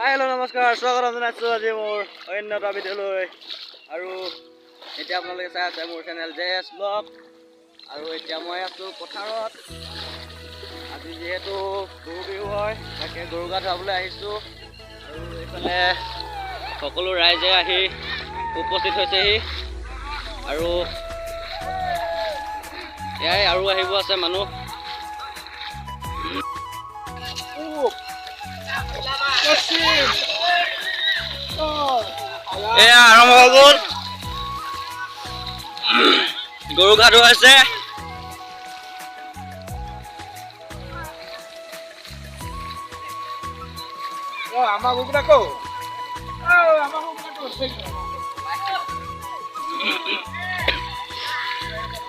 Hello' নমস্কাৰ, স্বাগতম জনাইছোঁ আজি মোৰ অন্য এটা ভিডিঅ'লৈ। আৰু এতিয়া আপোনালোকে চাই আছে মোৰ চেনেল JS ব্লগ। আৰু এতিয়া মই আছোঁ পথাৰত। আজি যিহেতু গৰু বিহু হয়, তাকে গৰু গা ধুৱাবলৈ আহিছোঁ। আৰু এইফালে সকলো ৰাইজে আহি উপস্থিত হৈছেহি। আৰু এয়াই আৰু আহিব আছে মানুহ। এয়া আৰম্ভ হৈ গ'ল, গৰু গা ধুৱাইছে।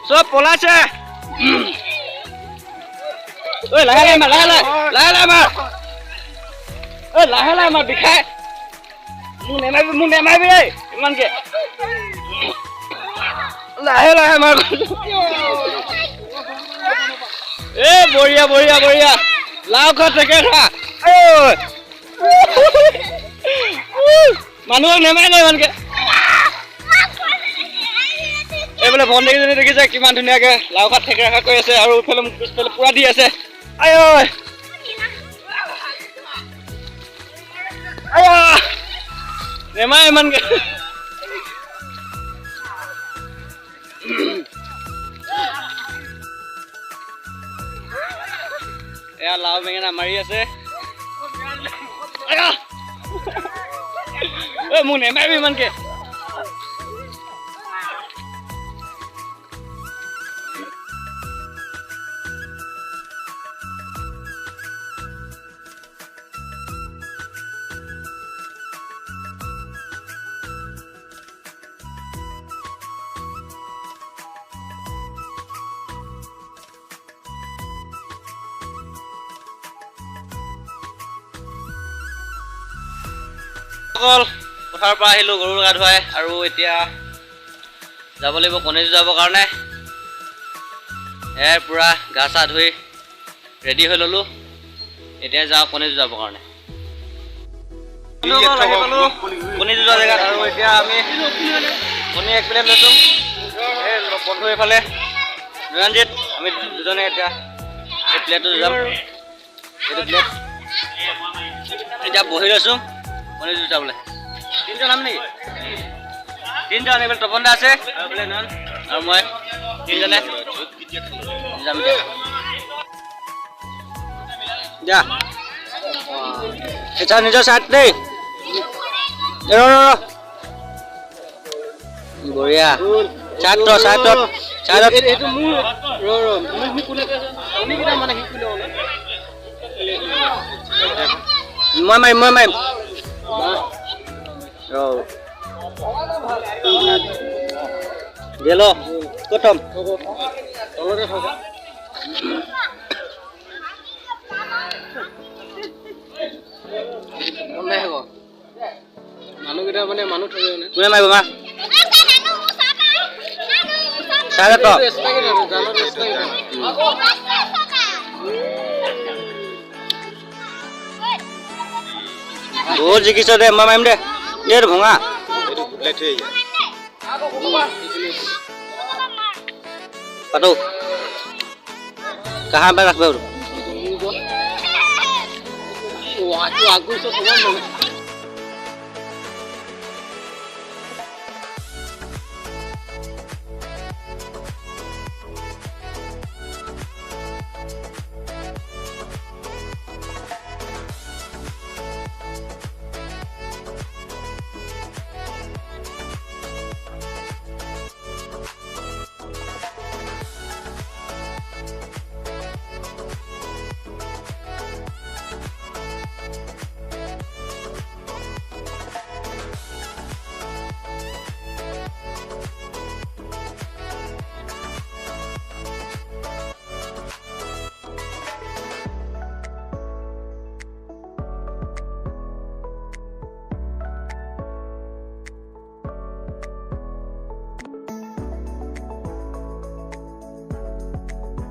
চব পলাইছে। ঐ লাহে লাহে মাৰ, লাহে লাহে মাৰ, ঐ লাহে লাহে মাৰ, বিষাই। মোক নেমাৰিবি দেই ইমানকে, লাহে লাহে মাৰ। এ বঢ়িয়া বঢ়িয়া বঢ়িয়া, লাও খা থেকে খা। মানুহক নেমাৰিলে ইমানকে। এইফালে ভণ্টিকেইজনী দেখিছে কিমান ধুনীয়াকে লাও খা থেকেৰা খা কৰি আছে, আৰু ইফালে মোক পিছফালে পুৰা দি আছে। নেমাৰে ইমানকে। এয়া লাও বেঙেনা মাৰি আছে। মোক নেমাৰিবি ইমানকে। পথাৰৰ পৰা আহিলোঁ গৰু গা ধুৱাই, আৰু এতিয়া যাব লাগিব কণী যুঁজাবৰ কাৰণে। এয়াই পূৰা গা চা ধুই ৰেডি হৈ ল'লোঁ, এতিয়া যাওঁ কণী যুঁজাবৰ কাৰণে। কণী যুঁজোৱা জেগাত, আৰু এতিয়া আমি কণী 1 প্লেট লৈছোঁ। এই বন্ধু এইফালে ৰঞ্জিত, আমি দুজনে এতিয়া এই প্লেটটো যুঁজাম। এইটো প্লেট এতিয়া বহি লৈছোঁ কণী যুঁজাবলৈ। 3জন যাম নেকি? 3জন। এইফালে তপন দা আছে, আৰু মই 3জনে যাম। যা এটা নিজৰ চাট দেই। বঢ়িয়া চাট এইটো মোৰ মই মাৰিম গেল প্ৰথম মানুহকেইটা মানে মানুহ থাকে কোনে মাৰিব মা চাৰে তো বহুত জিকিছ দে, মই মাৰিম দে। এইটো ভঙা পাতো কাহাৰ পৰা ৰাখবে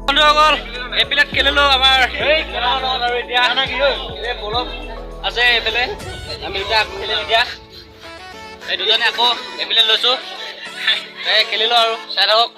বন্ধুসকল, এই প্লেট খেলিলোঁ আমাৰ আৰু এতিয়া আছে এইফালে আমি দুটা আকৌ খেলিম এতিয়া এই দুজনে আকৌ এইফালে লৈছোঁ এই খেলিলোঁ আৰু চাই থাকক